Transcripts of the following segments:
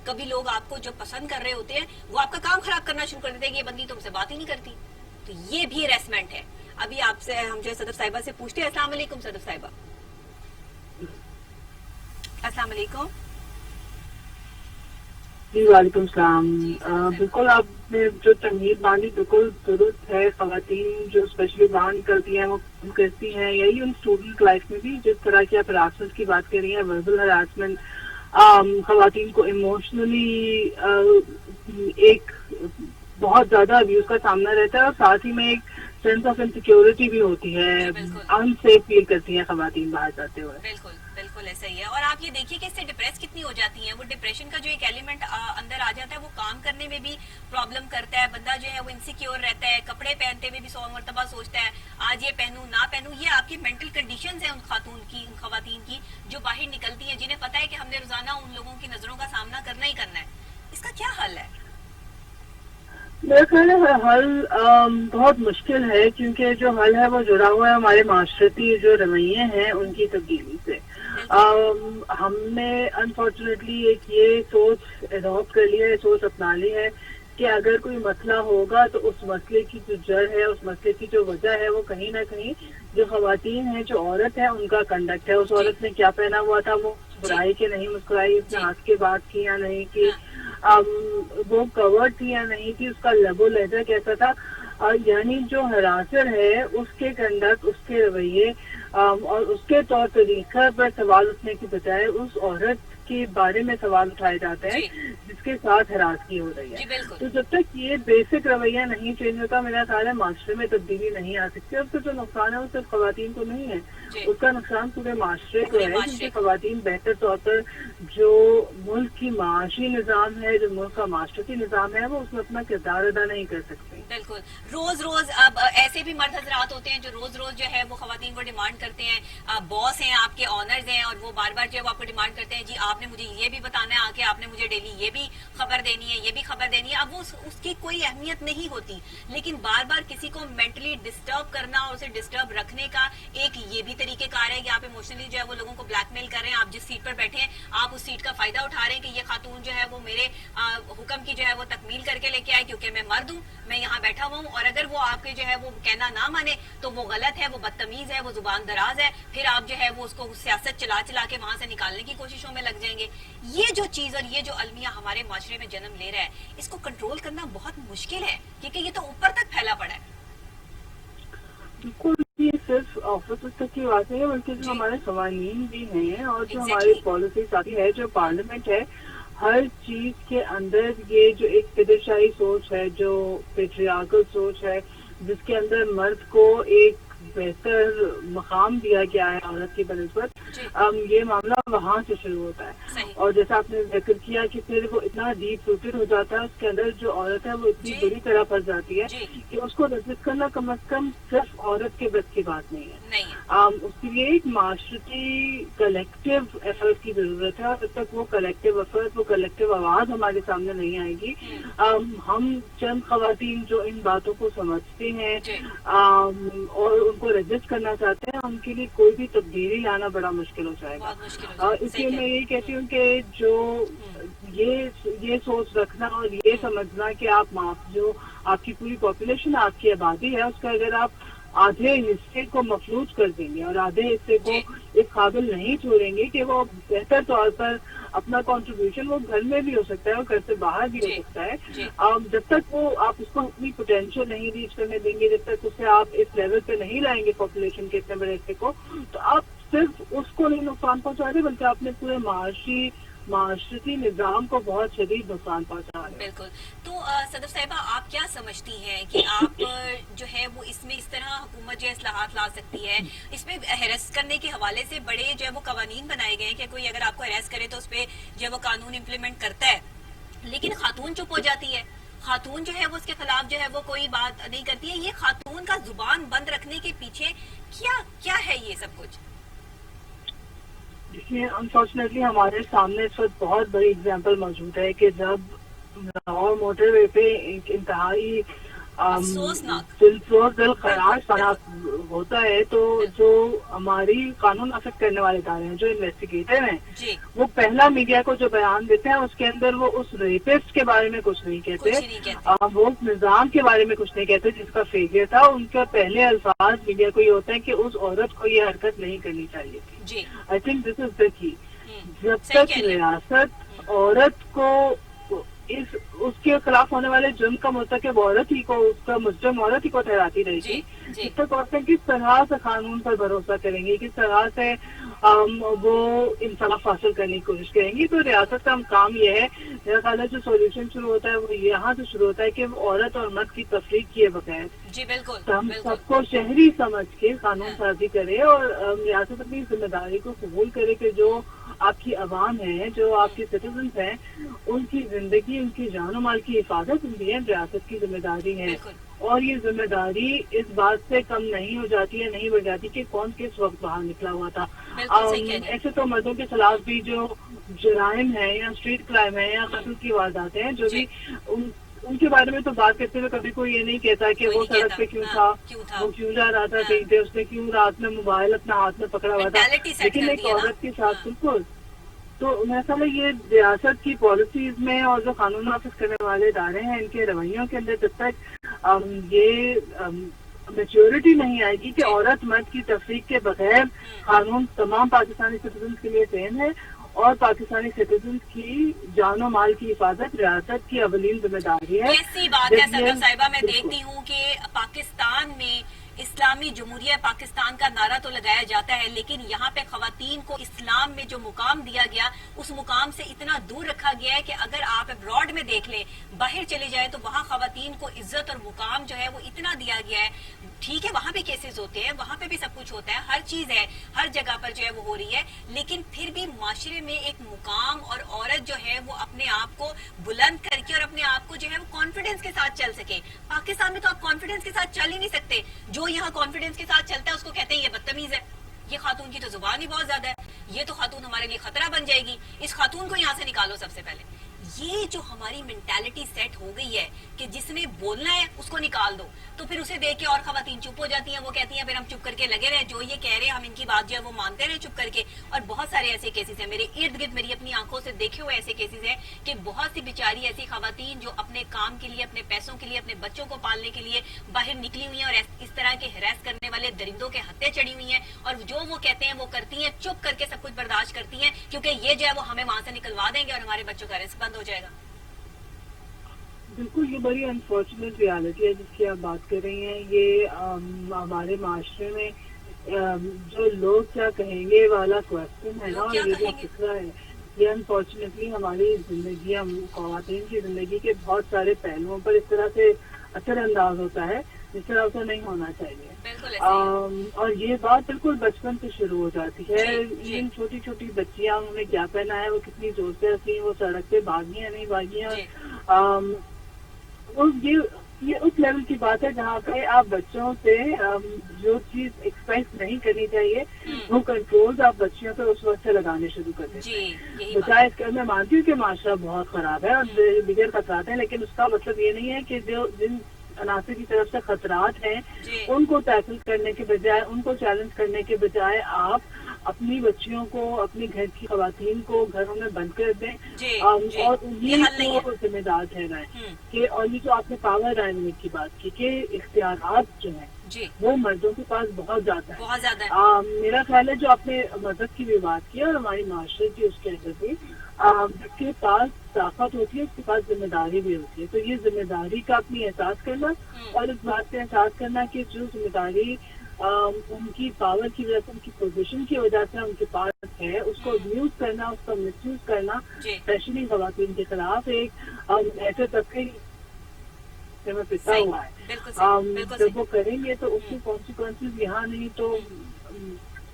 کبھی لوگ آپ کو جو پسند کر رہے ہوتے ہیں وہ آپ کا کام خراب کرنا شروع کر دیتے ہیں کہ یہ بندی تم سے بات ہی نہیں کرتی. تو یہ بھی ہراسمنٹ ہے. ابھی آپ سے ہم جو صدف صاحبہ سے پوچھتے ہیں. السلام علیکم صدف صاحبہ. السلام علیکم. جی وعلیکم السلام. بالکل آپ نے جو تنقید باندھی بالکل درست ہے. خواتین جو اسپیشلی باہر نکلتی ہیں وہ کرتی ہیں یہی ان اسٹوڈنٹ لائف میں بھی جس طرح کی آپ ہراسمنٹ کی بات کر رہی ہیں, وربل ہراسمنٹ, خواتین کو ایموشنلی ایک بہت زیادہ ابیوز کا سامنا رہتا ہے, اور ساتھ ہی میں ایک سینس آف انسیکیورٹی بھی ہوتی ہے, انسیف فیل کرتی ہیں خواتین باہر جاتے ہوئے. بالکل بالکل ایسا ہی ہے. اور آپ یہ دیکھیے کہ اس سے ڈپریس کتنی ہو جاتی ہیں. وہ ڈپریشن کا جو ایک ایلیمنٹ اندر آ جاتا ہے وہ کام کرنے میں بھی پرابلم کرتا ہے. بندہ جو ہے وہ انسیکیور رہتا ہے, کپڑے پہنتے ہوئے بھی 100 مرتبہ سوچتا ہے آج یہ پہنوں نہ پہنوں. یہ آپ کی مینٹل کنڈیشنز ہیں ان خواتین کی جو باہر نکلتی ہیں, جنہیں پتہ ہے کہ ہم نے روزانہ ان لوگوں کی نظروں کا سامنا کرنا ہی کرنا ہے. اس کا کیا حل ہے؟ میرا خیال ہے حل بہت مشکل ہے, کیونکہ جو حل ہے وہ جڑا ہوا ہے ہمارے معاشرتی جو رویے ہیں ان کی تبدیلی سے. ہم نے انفارچونیٹلی ایک یہ سوچ اڈاپٹ کر لی ہے, سوچ اپنا لی ہے کہ اگر کوئی مسئلہ ہوگا تو اس مسئلے کی جو جڑ ہے, اس مسئلے کی جو وجہ ہے وہ کہیں نہ کہیں جو خواتین ہیں, جو عورت ہے, ان کا کنڈکٹ ہے. اس عورت نے کیا پہنا ہوا تھا, وہ مسکرائی کہ نہیں مسکرائی, اس نے ہاتھ کے بات کی یا نہیں کی, وہ کور تھی یا نہیں تھی, اس کا لب و لہجہ کیسا تھا. یعنی جو ہراسر ہے اس کے کنڈکٹ, اس کے رویے اور اس کے طور طریقہ پر سوال اٹھنے کی بجائے اس عورت کے بارے میں سوال اٹھائے جاتے ہیں جس کے ساتھ ہراسگی ہو رہی ہے. تو جب تک یہ بیسک رویہ نہیں چینج ہوتا, میرا خیال ہے معاشرے میں تبدیلی نہیں آ سکتی. اور اس کا جو نقصان ہے وہ صرف خواتین کو نہیں ہے, اس کا نقصان پورے معاشرے کو ہے, کیونکہ خواتین بہتر طور پر جو ملک کی معاشی نظام ہے, جو ملک کا معاشرتی نظام ہے, وہ اس میں اپنا کردار ادا نہیں کر سکتے. بالکل. روز روز اب ایسے بھی مرد حضرات ہوتے ہیں جو روز روز جو ہے وہ خواتین کو ڈیمانڈ کرتے ہیں. باس ہیں, آپ کے آنرز ہیں, اور وہ بار بار جو ہے وہ آپ کو ڈیمانڈ کرتے ہیں جی آپ نے مجھے یہ بھی بتانا ہے آ کے, آپ نے مجھے ڈیلی یہ بھی خبر دینی ہے, یہ بھی خبر دینی ہے. اب وہ اس کی کوئی اہمیت نہیں ہوتی, لیکن بار بار کسی کو مینٹلی ڈسٹرب کرنا اور اسے ڈسٹرب رکھنے کا ایک یہ بھی طریقہ کار ہے کہ آپ ایموشنلی جو ہے وہ لوگوں کو بلیک میل کر رہے ہیں. آپ جس سیٹ پر بیٹھے ہیں آپ اس سیٹ کا فائدہ اٹھا رہے ہیں کہ یہ خاتون جو ہے وہ میرے حکم کی جو ہے وہ تکمیل کر کے لے کے آئے, کیونکہ میں مرد ہوں, میں یہاں بیٹھا ہوا ہوں. اور اگر وہ آپ کے جو ہے وہ کہنا نہ مانے تو وہ غلط ہے, وہ بدتمیز ہے, وہ زبان دراز ہے. پھر آپ جو ہے وہ اس کو سیاست چلا چلا کے وہاں سے نکالنے کی کوششوں میں لگ جائیں گے. یہ جو چیز اور یہ جو المیہ ہمارے معاشرے میں جنم لے رہا ہے, اس کو کنٹرول کرنا بہت مشکل ہے, کیونکہ یہ تو اوپر تک پھیلا پڑا ہے. بالکل, یہ صرف آفیسر تک کی بات نہیں ہے, بلکہ جو ہمارے قوانین بھی ہیں اور جو ہماری پالیسی ساتھی ہے, جو پارلیمنٹ ہے, ہر چیز کے اندر یہ جو ایک پدرشاہی سوچ ہے, جو پیٹریارکل سوچ ہے, جس کے اندر مرد کو ایک بہتر مقام دیا گیا ہے عورت کی بنسبت, یہ معاملہ وہاں سے شروع ہوتا ہے. اور جیسا آپ نے ذکر کیا کہ پھر وہ اتنا ڈیپ روٹڈ ہو جاتا ہے, اس کے اندر جو عورت ہے وہ اتنی بری طرح پھنس جاتی ہے کہ اس کو رجسٹ کرنا کم از کم صرف عورت کے بس کی بات نہیں ہے. اس کے لیے ایک معاشرتی کلیکٹیو ایفرٹ کی ضرورت ہے, اور جب تک وہ کلیکٹیو ایفرٹ, وہ کلیکٹیو آواز ہمارے سامنے نہیں آئے گی, ہم چند خواتین جو ان باتوں کو سمجھتے ہیں اور ان کو رجسٹ کرنا چاہتے ہیں, ان کے لیے کوئی بھی تبدیلی لانا بڑا مشکل ہو جائے گا. اس لیے میں یہی کہتی ہوں کہ جو یہ سوچ رکھنا اور یہ سمجھنا کہ جو آپ کی پوری پاپولیشن, آپ کی آبادی ہے, اس کا اگر آپ آدھے حصے کو مفلوج کر دیں گے اور آدھے حصے کو اس قابل نہیں چھوڑیں گے کہ وہ بہتر طور پر اپنا کنٹریبیوشن, وہ گھر میں بھی ہو سکتا ہے اور گھر سے باہر بھی ہو سکتا ہے, جب تک وہ آپ اس کو اپنی پوٹینشیل نہیں ریچ کرنے دیں گے, جب تک اسے آپ اس لیول پہ نہیں لائیں گے پاپولیشن کے اتنے بڑے حصے کو, تو آپ صرف اس کو نہیں نقصان پہنچا رہے بلکہ آپ نے پورے معاشرتی نظام کو بہت شدید نقصان پہنچا رہے ہیں. بالکل. تو صدف صاحبہ آپ کیا سمجھتی ہیں کہ آپ جو ہے وہ اس میں اس طرح حکومت جو اصلاحات لا سکتی ہے, اس میں ہیرس کرنے کے حوالے سے بڑے جو ہے وہ قوانین بنائے گئے ہیں کہ کوئی اگر آپ کو ہیرس کرے تو اس پہ جو ہے وہ قانون امپلیمنٹ کرتا ہے, لیکن خاتون چپ ہو جاتی ہے, خاتون جو ہے وہ اس کے خلاف جو ہے وہ کوئی بات نہیں کرتی ہے. یہ خاتون کا زبان بند رکھنے کے پیچھے کیا ہے یہ سب کچھ؟ دیکھیے, انفارچونیٹلی ہمارے سامنے اس وقت بہت بڑی اگزامپل موجود ہے کہ جب لاہور موٹر وے پہ ایک انتہائی अफसोसनाक। दिल खराश होता है। तो जो हमारी कानून नाफिज करने वाले इदारे हैं, जो इन्वेस्टिगेटर हैं, जी वो पहला मीडिया को जो बयान देते हैं उसके अंदर वो उस रेपिस्ट के बारे में कुछ नहीं कुछ कहते, ही नहीं कहते। वो उस निजाम के बारे में कुछ नहीं कहते जिसका फेलियर था। उनका पहले अल्फाज मीडिया को ये होता है कि उस औरत को ये हरकत नहीं करनी चाहिए थी। जी I think this is the key. जब सही तक कह रही हैं। रियासत औरत को उसके खिलाफ होने वाले जुर्म का मुर्तकिब औरत ही को, उसका मुजरिम औरत ही को ठहराती रहेगी, जी जी इस तक औरतें किस तरह से कानून पर भरोसा करेंगी, किस तरह से वो इंसाफ हासिल करने की कोशिश करेंगी। तो रियासत का काम ये है, मेरा ख्याल है जो सोल्यूशन शुरू होता है वो यहाँ से शुरू होता है कि वो औरत और मर्द की तफरीक किए बगैर जी बिल्कुल हम बिल्कुल। सबको शहरी समझ के कानून साजी करे और रियासत अपनी जिम्मेदारी को कबूल करे कि जो आपकी अवाम है, जो आपके सिटीजन हैं, उनकी जिंदगी, उनकी जान और माल की हिफाजत उनकी है, रियासत की जिम्मेदारी है। बिल्कुल। और ये जिम्मेदारी इस बात से कम नहीं हो जाती है, नहीं बढ़ जाती कि कौन किस वक्त बाहर निकला हुआ था। बिल्कुल सही कह रही हैं। ऐसे तो मर्दों के खिलाफ भी जो जराइम है या स्ट्रीट क्राइम है या कत्ल की वारदातें हैं, जो भी उनके बारे में तो बात करते हुए कभी कोई ये नहीं कहता कि कोई वो नहीं सड़क कहता, पे क्यों हाँ, था, वो क्यों जा रहा था कहीं पे, उसने क्यों रात में मोबाइल अपना हाथ में पकड़ा हुआ था। Mentality set लेकिन कर एक दी है ना। औरत के साथ बिल्कुल। तो मेरा ख्याल है ये रियासत की पॉलिसीज में और जो कानून नाफिज करने वाले इदारे हैं, इनके रवैयों के अंदर जब तक ये मेच्योरिटी नहीं आएगी कि औरत मर्द की तफरीक के बगैर कानून तमाम पाकिस्तानी सिटीजन के लिए सेम है और पाकिस्तानी सिटीजन की जानो माल की हिफाजत रियासत की अवलीन जिम्मेदारी है। कैसी बात है जब ये- सरवर साहिबा, मैं बिल्कुल। देखती हूँ कि पाकिस्तान में इस्लामी जमहूरिया पाकिस्तान का नारा तो लगाया जाता है, लेकिन यहाँ पे खवातीन को इस्लाम में जो मुकाम दिया गया, उस मुकाम से इतना दूर रखा गया है कि अगर आप अब्रॉड में देख लें, बाहर चले जाए, तो वहाँ खवातीन को इज्जत और मुकाम जो है वो इतना दिया गया है। ठीक है, वहाँ भी केसेस होते हैं, वहाँ पे भी सब कुछ होता है, हर चीज है, हर जगह पर जो है वो हो रही है, लेकिन फिर भी माशरे में एक मुकाम और औरत जो है वो अपने आप को बुलंद करके और अपने आप को जो है वो कॉन्फिडेंस के साथ चल सके। पाकिस्तान में तो आप कॉन्फिडेंस के साथ चल ही नहीं सकते। जो यहाँ कॉन्फिडेंस के साथ चलता है उसको कहते हैं ये बदतमीज है, ये खातून की तो जुबान ही बहुत ज्यादा है, ये तो खातून हमारे लिए खतरा बन जाएगी, इस खातून को यहाँ से निकालो सबसे पहले। ये जो हमारी मेंटालिटी सेट हो गई है कि जिसने बोलना है उसको निकाल दो, तो फिर उसे देख के और खवातीन चुप हो जाती हैं, वो कहती हैं फिर हम चुप करके लगे रहे, जो ये कह रहे हैं हम इनकी बात जो है वो मानते रहे चुप करके। और बहुत सारे ऐसे केसेस हैं मेरे इर्द गिर्द, मेरी अपनी आंखों से देखे हुए ऐसे केसेस हैं कि बहुत सी बेचारी ऐसी खवातीन जो अपने काम के लिए, अपने पैसों के लिए, अपने बच्चों को पालने के लिए बाहर निकली हुई हैं और इस तरह के हरास करने वाले दरिंदों के हत्थे चढ़ी हुई हैं, और जो वो कहते हैं वो करती हैं, चुप करके सब कुछ बर्दाश्त करती हैं, क्योंकि ये जो है वो हमें वहां से निकलवा देंगे और हमारे बच्चों का रिस्क बंद हो जाएगा। बिल्कुल, ये बड़ी अनफॉर्चुनेट रियलिटी है जिसकी आप बात कर रही हैं। ये हमारे माशरे में जो लोग क्या कहेंगे वाला क्वेश्चन है ना, और ये जो फिक्रा है, ये अनफॉर्चुनेटली हमारी जिंदगी, हम ख्वातीन की जिंदगी के बहुत सारे पहलुओं पर इस तरह से असर अंदाज होता है जिस तरह से नहीं होना चाहिए। और ये बात बिल्कुल बचपन से शुरू हो जाती है। इन छोटी छोटी बच्चियां, उन्होंने क्या पहना है, वो कितनी जोर से हंसी, वो सड़क पे भागी है नहीं भागी है, और ये उस लेवल की बात है जहाँ पे आप बच्चों से जो चीज एक्सपेक्ट नहीं करनी चाहिए वो कंट्रोल आप बच्चियों पे उस वक्त से लगाने शुरू कर देते हैं। बजाय इसके, मैं मानती हूँ कि माशरा बहुत खराब है और बिगड़ खतरात हैं, लेकिन उसका मतलब ये नहीं है कि जो जिन अनासर की तरफ से खतरात हैं उनको टैकल करने के बजाय, उनको चैलेंज करने के बजाय आप अपनी बच्चियों को, अपनी घर की खवातीन को घरों में बंद कर दें और उन्हीं को जिम्मेदार ठहराएं कि, और ये जो आपने पावर डायनेमिक की बात की कि इख्तियारात जो है वो मर्दों के पास बहुत ज्यादा है, मेरा ख्याल है जो आपने मदद की भी बात की और हमारी माशरे की उसके अंदर भी जिसके पास ताकत होती है उसके पास जिम्मेदारी भी होती है। तो ये जिम्मेदारी का अपनी एहसास करना और इस बात का एहसास करना कि जो जिम्मेदारी उनकी पावर की वजह से, उनकी पोजीशन की वजह से उनके पास है, उसको अब्यूज करना, उसका मिसयूज करना, स्पेशली खवातीन के खिलाफ एक ऐसे तबके में पिसा हुआ है। जब वो करेंगे तो उसके कॉन्सिक्वेंसेज यहाँ नहीं तो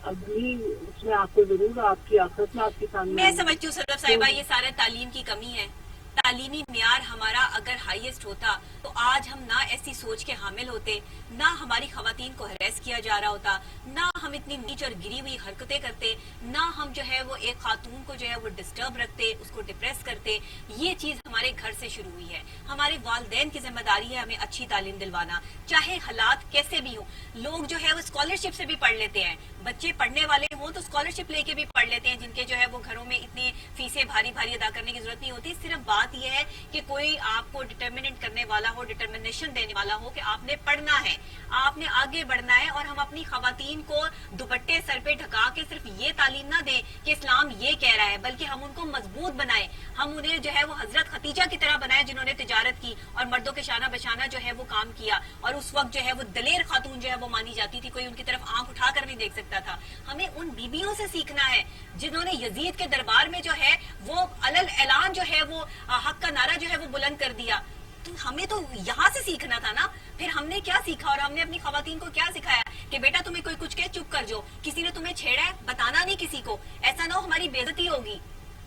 अगली उसमें आपको जरूर आपकी आखिरत में आपके सामने। मैं समझती हूँ सरफ साहिबा, ये सारा तालीम की कमी है, तालीमी म्यार हमारा अगर हाईएस्ट होता तो आज हम ना ऐसी सोच के हामिल होते, ना हमारी खवातीन को हरेस किया जा रहा होता, ना हम इतनी नीच और गिरी हुई हरकतें करते, ना हम जो है वो एक खातून को जो है वो डिस्टर्ब रखते, उसको डिप्रेस करते। ये चीज हमारे घर से शुरू हुई है। हमारे वालिदैन की जिम्मेदारी है हमें अच्छी तालीम दिलवाना, चाहे हालात कैसे भी हो। लोग जो है वो स्कॉलरशिप से भी पढ़ लेते हैं, बच्चे पढ़ने वाले हो तो स्कॉलरशिप लेके भी पढ़ लेते हैं, जिनके जो है वो घरों में इतनी फीसें भारी भारी अदा करने की जरूरत नहीं होती। सिर्फ बात यह है कि कोई आपको डिटर्मिनेट करने वाला हो, डिटर्मिनेशन देने वाला हो कि आपने पढ़ना है, आपने आगे बढ़ना है। और हम अपनी खवातीन को दुपट्टे सर पे ढका के सिर्फ ये तालीम ना दें कि इस्लाम ये कह रहा है, बल्कि हम उनको मजबूत बनाए, हम उन्हें जो है वो हजरत खतीजा की तरह बनाए जिन्होंने तिजारत की और मर्दों के शाना बशाना जो है वो काम किया, और उस वक्त जो है वो दलेर खातून जो है वो मानी जाती थी, कोई उनकी तरफ आंख उठा कर नहीं देख सकता था। हमें उन बीबियों से सीखना है जिन्होंने यजीद के दरबार में जो है वो अलल ऐलान जो है वो हक का नारा जो है वो बुलंद कर दिया। तो हमें तो यहाँ से सीखना था ना। फिर हमने क्या सीखा और हमने अपनी खवातीन को क्या सिखाया कि बेटा तुम्हें कोई कुछ कहे चुप कर जाओ, किसी ने तुम्हें छेड़ा है बताना नहीं किसी को, ऐसा ना हो हमारी बेइज्जती होगी।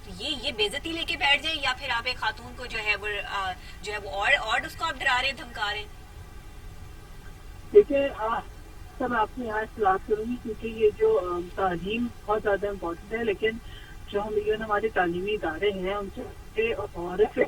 तो ये बेइज्जती लेके बैठ जाए, या फिर आप एक खातून को जो है वो और उसको आप डरा रहे धमका रहे। देखिए सब आपसे यहाँ इख्तिलाफ करूंगी, क्योंकि ये जो तालीम बहुत ज्यादा इम्पोर्टेंट है, लेकिन जो हम हमारे तालीमी इदारे हैं उनसे हॉरिफिक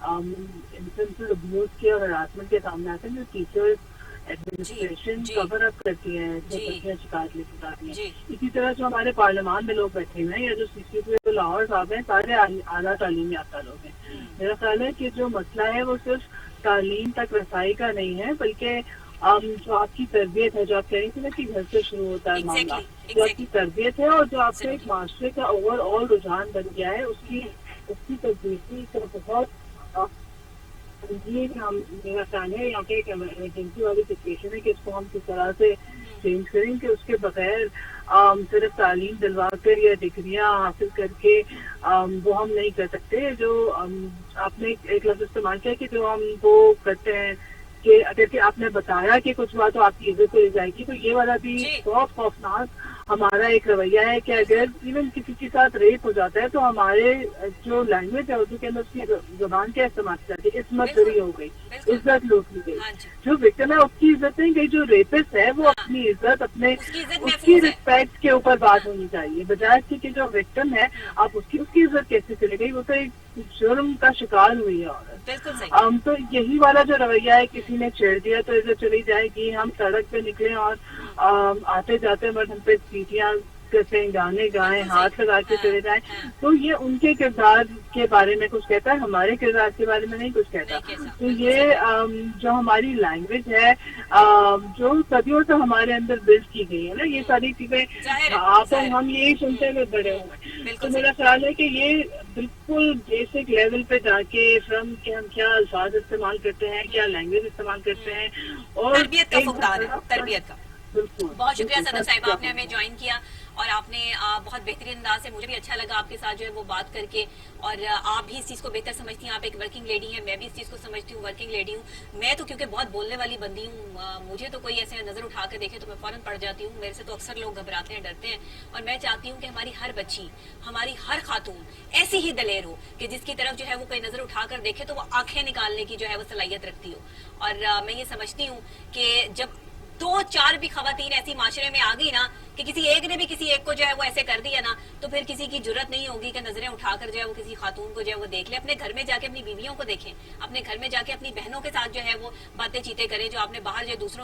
इंस्टेंसेस अब्यूज के और हरासमेंट के सामने आते हैं, जो टीचर्स एडमिनिस्ट्रेशन कवर अप करती है, जो बच्चियां शिकायत लेकर जाती हैं। इसी तरह जो हमारे पार्लियामान में लोग बैठे हुए हैं या जो CCP लाहौर साहब हैं, सारे आला तालीमी याफ्ता लोग हैं। मेरा ख्याल है कि जो मसला है वो सिर्फ तालीम तक रसाई का नहीं है, बल्कि जो आपकी तरबियत है, जो आप कह रही थी ना कि घर से शुरू होता है मामला, जो आपकी तरबियत है और जो आपका एक माशरे का ओवरऑल रुझान बन गया है, उसकी तब्दीली का बहुत मेरा ख्याल है यहाँ पे एक इमरजेंसी वाली सिचुएशन है कि इसको हम किस तरह से चेंज करें कि उसके बगैर सिर्फ तालीम दिलवा कर या डिग्रियां हासिल करके वो हम नहीं कर सकते। जो आपने एक लफ्ज इस्तेमाल किया कि जो हम वो करते हैं कि अगर कि आपने बताया कि कुछ बात तो आपकी इज्जत करी जाएगी, तो ये वाला भी बहुत खौफनाक हमारा एक रवैया है कि अगर इवन किसी के साथ रेप हो जाता है तो हमारे जो लैंग्वेज है उर्दू के अंदर उसकी जुबान क्या इस्तेमाल की जाती है, इस्मत दरी हो गई, इज्जत लूट ली गई। जो विक्टिम है उसकी इज्जत नहीं गई, जो रेपिस्ट है वो अपनी इज्जत अपने उसकी रिस्पेक्ट के ऊपर बात होनी चाहिए, बजाय कि जो विक्टिम है आप उसकी इज्जत कैसे चली गई, वो तो एक जुर्म का शिकार हुई है औरत। तो यही वाला जो रवैया है, किसी ने छेड़ दिया तो इज्जत चली जाएगी, हम सड़क पे निकले और आते जाते मर्द हम पे सीटियां करते गाने गाएं, हाथ लगा के चले जाएं, तो ये उनके किरदार के बारे में कुछ कहता है, हमारे किरदार के बारे में नहीं कुछ कहता। तो ये जो हमारी लैंग्वेज है जो सदियों से हमारे अंदर बिल्ड की गई है ना, ये सारी चीजें आप और हम यही सुनते हुए बड़े हुए हैं। तो मेरा ख्याल है कि ये बिल्कुल बेसिक लेवल पे जाके फ्रॉम के हम क्या अल्फाज इस्तेमाल करते हैं, क्या लैंग्वेज इस्तेमाल करते हैं, और तरबियत का फुकदान है, तरबियत का। बहुत शुक्रिया सदर साहिब, आपने हमें ज्वाइन किया और आपने बहुत बेहतरीन अंदाज से, मुझे भी अच्छा लगा आपके साथ जो है वो बात करके, और आप भी इस चीज को बेहतर समझती हैं, आप एक वर्किंग लेडी हैं, मैं भी इस चीज को समझती हूँ, वर्किंग लेडी हूँ। मैं तो क्योंकि बहुत बोलने वाली बंदी हूँ, मुझे तो कोई ऐसे नजर उठा कर देखे तो मैं फौरन पड़ जाती हूँ, मेरे से तो अक्सर लोग घबराते हैं, डरते हैं, और मैं चाहती हूँ कि हमारी हर बच्ची, हमारी हर खातून ऐसी ही दलेर हो कि जिसकी तरफ जो है वो कोई नजर उठा कर देखे तो वो आंखें निकालने की जो है वो सलाहियत रखती हो। और मैं ये समझती हूँ कि जब 2-4 भी खवातीन ऐसी माशरे में आ गई ना कि किसी एक ने भी किसी एक को जो है वो ऐसे कर दिया ना, तो फिर किसी की जुर्रत नहीं होगी कि नजरें उठाकर जो है वो किसी खातून को जो है वो देख ले। अपने घर में जाके अपनी बीवियों को देखें, अपने घर में जाके अपनी बहनों के साथ जो है वो बातें चीतें करें, जो आपने बाहर जो दूसरों की